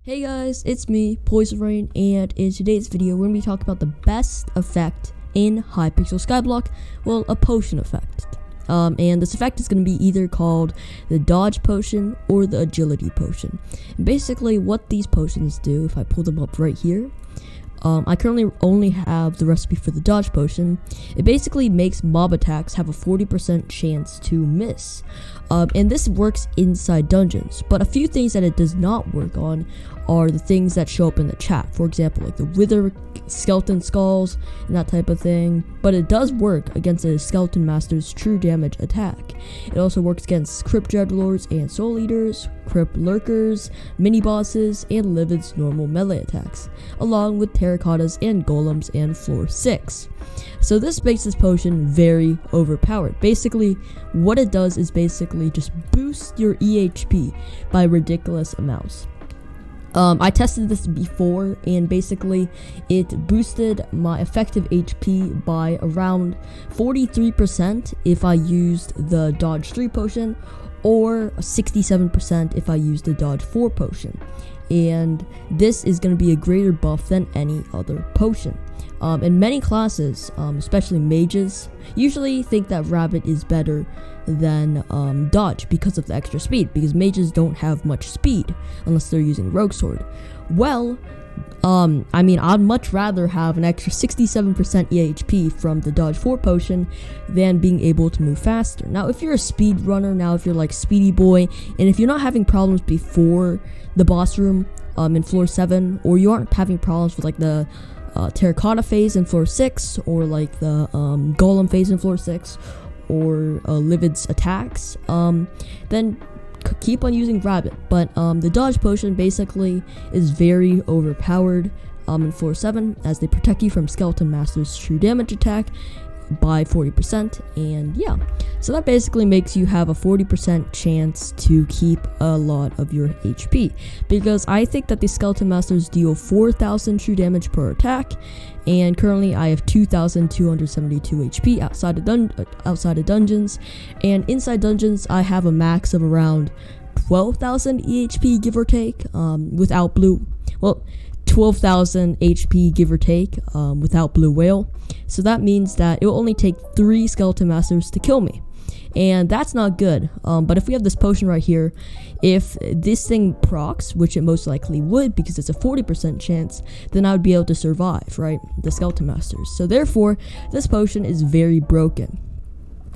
Hey guys, it's me, PoisonRain, and in today's video, we're going to be talking about the best effect in Hypixel Skyblock, well, a potion effect. And this effect is going to be either called the dodge potion or the agility potion. And basically, what these potions do, if I pull them up right here, I currently only have the recipe for the dodge potion. It basically makes mob attacks have a 40% chance to miss. And this works inside dungeons, but a few things that it does not work on are the things that show up in the chat. For example, like the wither skeleton skulls and that type of thing. But it does work against a skeleton master's true damage attack. It also works against crypt dreadlords and soul eaters, crypt lurkers, mini bosses, and livid's normal melee attacks, along with terracottas and golems and floor 6. So this makes this potion very overpowered. Basically, what it does is basically just boost your EHP by ridiculous amounts. I tested this before, and basically it boosted my effective HP by around 43% if I used the dodge 3 potion, or 67% if I used the dodge 4 potion. And this is going to be a greater buff than any other potion. In many classes, especially mages, usually think that rabbit is better than dodge because of the extra speed, because mages don't have much speed unless they're using rogue sword. Well, I mean, I'd much rather have an extra 67% EHP from the dodge 4 potion than being able to move faster. Now, if you're a speed runner, if you're like Speedy Boy, and if you're not having problems before the boss room in floor 7, or you aren't having problems with like the terracotta phase in floor 6, or like the golem phase in floor 6, or livid's attacks, then keep on using rabbit. But the dodge potion basically is very overpowered in floor 7, as they protect you from skeleton master's true damage attack by 40%. And yeah, so that basically makes you have a 40% chance to keep a lot of your HP, because I think that the skeleton masters deal 4,000 true damage per attack, and currently I have 2,272 HP outside of dungeons, and inside dungeons I have a max of around 12,000 EHP, give or take, without blue. Well, 12,000 HP, give or take, without blue whale. So that means that it will only take 3 skeleton masters to kill me, and that's not good. But if we have this potion right here, if this thing procs, which it most likely would because it's a 40% chance, then I would be able to survive, right, the skeleton masters. So therefore, this potion is very broken.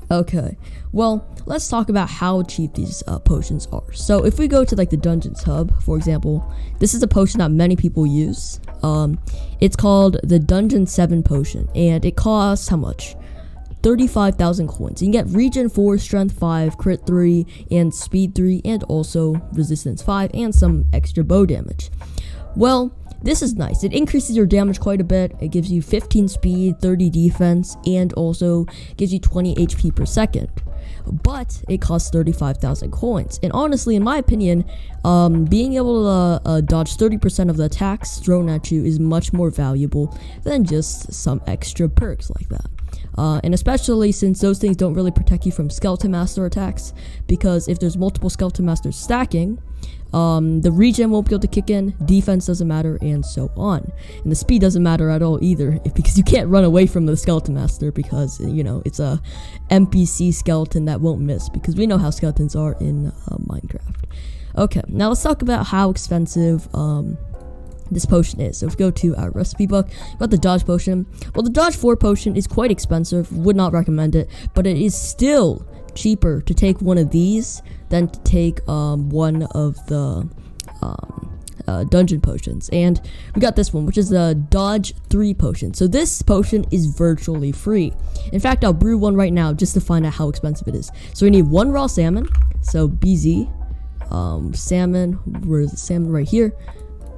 Okay, well, let's talk about how cheap these potions are. So if we go to like the Dungeons hub, for example, this is a potion that many people use. It's called the Dungeon 7 potion, and it costs how much? 35,000 coins. You can get regen 4, strength 5, crit 3, and speed 3, and also resistance 5, and some extra bow damage. Well, this is nice. It increases your damage quite a bit. It gives you 15 speed, 30 defense, and also gives you 20 HP per second. But it costs 35,000 coins. And honestly, in my opinion, being able to dodge 30% of the attacks thrown at you is much more valuable than just some extra perks like that. And especially since those things don't really protect you from skeleton master attacks, because if there's multiple skeleton masters stacking, the regen won't be able to kick in, defense doesn't matter, and so on. And the speed doesn't matter at all either, because you can't run away from the skeleton master, because, you know, it's a NPC skeleton that won't miss, because we know how skeletons are in Minecraft. Okay, now let's talk about how expensive this potion is. So if we go to our recipe book, we've got the dodge potion. Well, the dodge 4 potion is quite expensive, would not recommend it, but it is still cheaper to take one of these than to take one of the dungeon potions. And we got this one, which is the dodge 3 potion. So this potion is virtually free. In fact, I'll brew one right now just to find out how expensive it is. So we need 1 raw salmon, so BZ salmon, where's the salmon? Right here.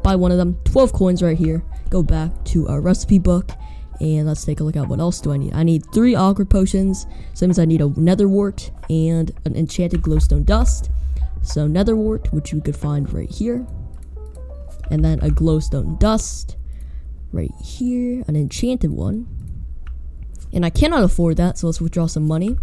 Buy one of them, 12 coins right here. Go back to our recipe book, and let's take a look at what else do I need. I need 3 awkward potions, so that means I need a nether wart and an enchanted glowstone dust. So nether wart, which you could find right here, and then a glowstone dust right here, an enchanted one. And I cannot afford that, so let's withdraw some money.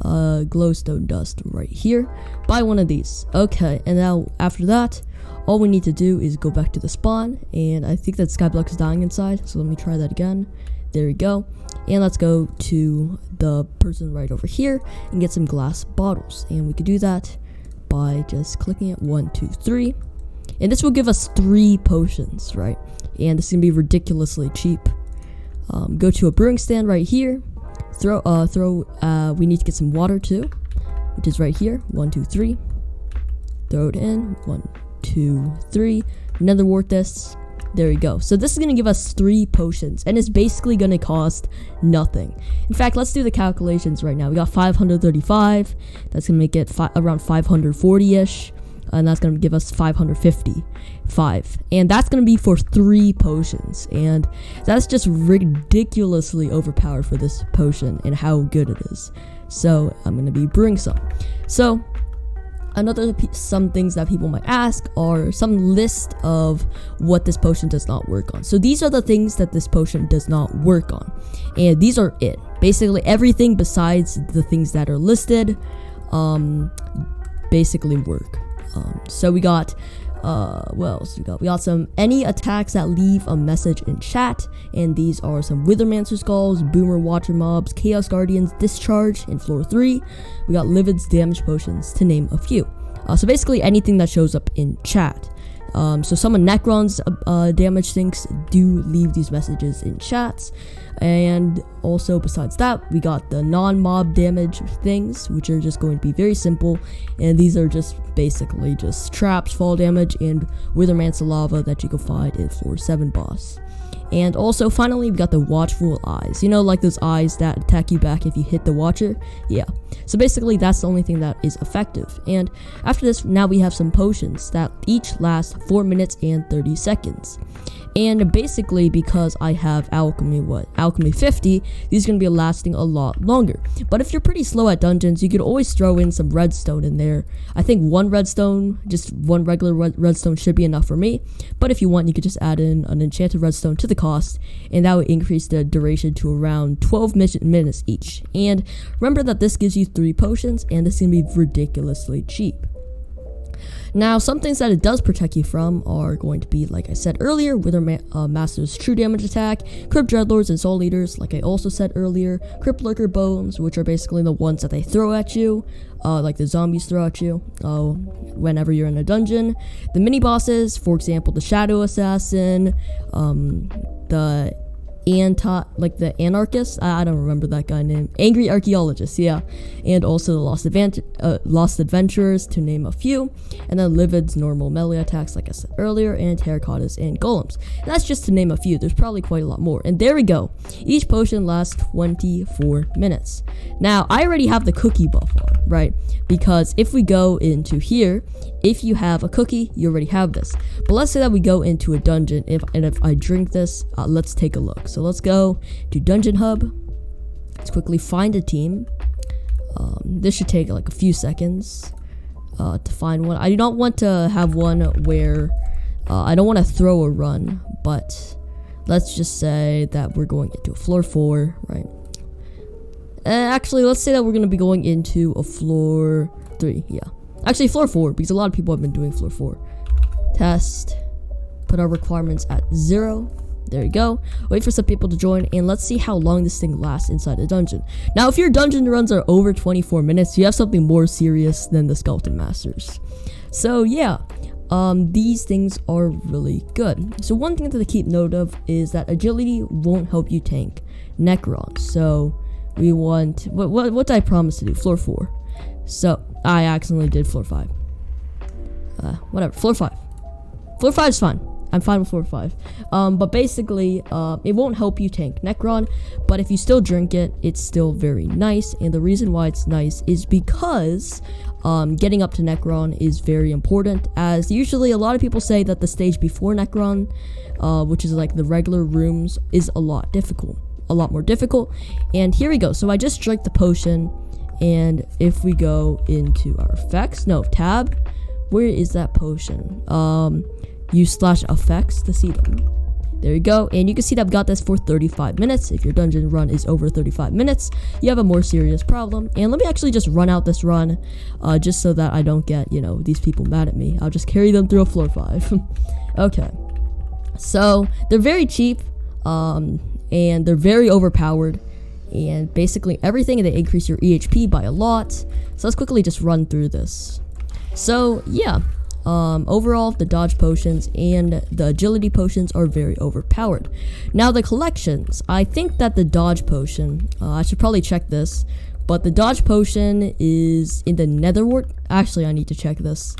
Glowstone dust right here. Buy one of these. Okay, and now after that, all we need to do is go back to the spawn, and I think that Skyblock is dying inside, so let me try that again. There we go. And let's go to the person right over here and get some glass bottles, and we could do that by just clicking it 1, 2, 3, and this will give us 3 potions, right? And it's gonna be ridiculously cheap. Go to a brewing stand right here. We need to get some water too, which is right here. 1, 2, 3. Throw it in. 1, 2, 3. Nether wart this. There we go. So this is gonna give us 3 potions, and it's basically gonna cost nothing. In fact, let's do the calculations right now. We got 535. That's gonna make it around 540-ish, and that's gonna give us 555, and that's gonna be for 3 potions, and that's just ridiculously overpowered for this potion and how good it is. So I'm gonna be brewing some. So some things that people might ask are some list of what this potion does not work on. So these are the things that this potion does not work on, and these are it. Basically everything besides the things that are listed basically work. So we got what else we got? We got some any attacks that leave a message in chat, and these are some Withermancer Skulls, Boomer Watcher Mobs, Chaos Guardians, Discharge in floor 3. We got Livid's damage potions, to name a few. So basically anything that shows up in chat. So some of Necron's damage things do leave these messages in chats, and also besides that, we got the non-mob damage things, which are just going to be very simple, and these are just basically just traps, fall damage, and Withermancer lava that you can find in floor 7 boss. And also finally, we got the watchful eyes, you know, like those eyes that attack you back if you hit the watcher. Yeah, so basically that's the only thing that is effective. And after this, now we have some potions that each last 4 minutes and 30 seconds. And basically, because I have alchemy 50, these are going to be lasting a lot longer. But if you're pretty slow at dungeons, you could always throw in some redstone in there. I think 1 redstone, just 1 regular redstone should be enough for me. But if you want, you could just add in an enchanted redstone to the cost, and that would increase the duration to around 12 minutes each. And remember that this gives you 3 potions, and this is going to be ridiculously cheap. Now, some things that it does protect you from are going to be, like I said earlier, Withermaster's true damage attack, Crypt Dreadlords and Soul Eaters, like I also said earlier, Crypt Lurker bones, which are basically the ones that they throw at you, like the zombies throw at you whenever you're in a dungeon. The mini bosses, for example, the Shadow Assassin, the anarchist, I don't remember that guy name, Angry Archaeologist, yeah, and also the Lost Adventurers, to name a few, and then Livid's normal melee attacks, like I said earlier, and Terracottas and Golems. And that's just to name a few. There's probably quite a lot more. And there we go. Each potion lasts 24 minutes. Now, I already have the cookie buff on, right? Because if we go into here, if you have a cookie, you already have this. But let's say that we go into a dungeon, and if I drink this, let's take a look. So let's go to Dungeon Hub. Let's quickly find a team. This should take like a few seconds to find one. I do not want to have one where I don't want to throw a run, but let's just say that we're going into a floor 4, right? Actually, let's say that we're going to be going into a floor 3, yeah. Actually, floor 4, because a lot of people have been doing floor 4. Test. Put our requirements at 0. There you go. Wait for some people to join, and let's see how long this thing lasts inside a dungeon. Now, if your dungeon runs are over 24 minutes, you have something more serious than the Skeleton Masters. So, yeah. These things are really good. So, one thing to keep note of is that agility won't help you tank Necron. So, we want... What did I promise to do? Floor 4. So, I accidentally did floor 5. Whatever. Floor 5. Floor 5 is fine. I'm fine with floor 5. But basically, it won't help you tank Necron. But if you still drink it, it's still very nice. And the reason why it's nice is because getting up to Necron is very important. As usually, a lot of people say that the stage before Necron, which is like the regular rooms, is a lot more difficult. And here we go. So I just drank the potion. And if we go into our effects, where is that potion? Use /effects to see them. There you go, and you can see that I've got this for 35 minutes. If your dungeon run is over 35 minutes, you have a more serious problem. And let me actually just run out this run, just so that I don't get, you know, these people mad at me. I'll just carry them through a floor 5. Okay, so they're very cheap, and they're very overpowered, and basically everything, they increase your EHP by a lot. So let's quickly just run through this. So yeah, overall, the dodge potions and the agility potions are very overpowered. Now the collections, I think that the dodge potion, I should probably check this, but the dodge potion is in the netherwart. Actually, I need to check this.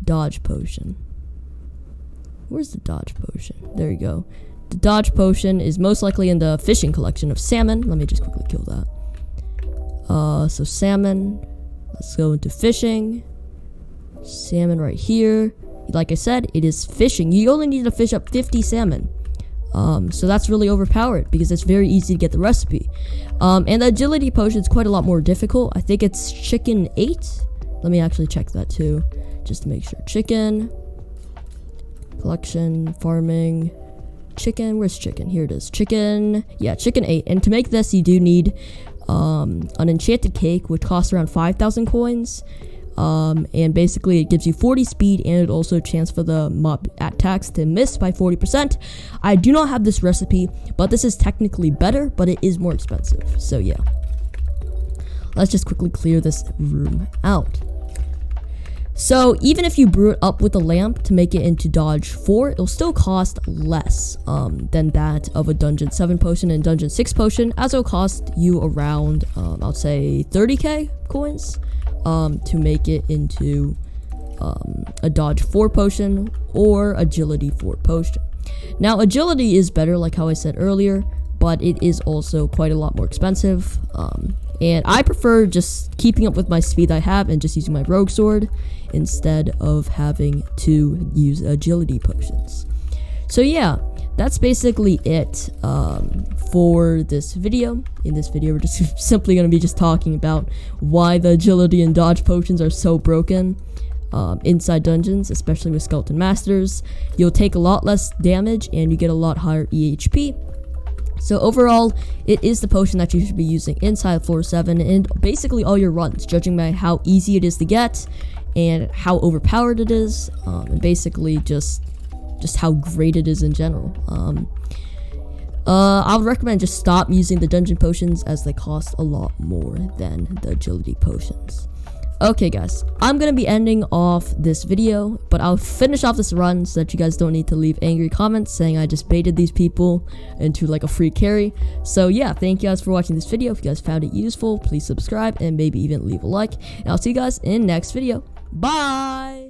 Dodge potion. Where's the dodge potion? There you go. The dodge potion is most likely in the fishing collection of salmon. Let me just quickly kill that. So salmon. Let's go into fishing. Salmon right here. Like I said, it is fishing. You only need to fish up 50 salmon. So that's really overpowered because it's very easy to get the recipe. And the agility potion is quite a lot more difficult. I think it's chicken 8. Let me actually check that too, just to make sure. Chicken. Collection. Farming. Chicken. Where's chicken? Here it is. Chicken. Yeah, chicken 8. And to make this, you do need an enchanted cake, which costs around 5,000 coins. And basically it gives you 40 speed, and it also chance for the mob attacks to miss by 40%. I do not have this recipe, but this is technically better, but it is more expensive. So yeah, let's just quickly clear this room out. So even if you brew it up with a lamp to make it into dodge 4, it'll still cost less than that of a dungeon 7 potion and dungeon 6 potion, as it'll cost you around I'll say 30k coins to make it into a dodge 4 potion or agility 4 potion. Now agility is better, like how I said earlier, but it is also quite a lot more expensive, and I prefer just keeping up with my speed I have and just using my rogue sword instead of having to use agility potions. So yeah, that's basically it for this video. In this video, we're just simply going to be just talking about why the agility and dodge potions are so broken inside dungeons, especially with skeleton masters. You'll take a lot less damage and you get a lot higher EHP. So overall, it is the potion that you should be using inside floor 7 and basically all your runs, judging by how easy it is to get and how overpowered it is, and basically just how great it is in general. I would recommend just stop using the dungeon potions as they cost a lot more than the agility potions. Okay guys, I'm gonna be ending off this video, but I'll finish off this run so that you guys don't need to leave angry comments saying I just baited these people into like a free carry. So yeah, thank you guys for watching this video. If you guys found it useful, please subscribe and maybe even leave a like, and I'll see you guys in next video. Bye.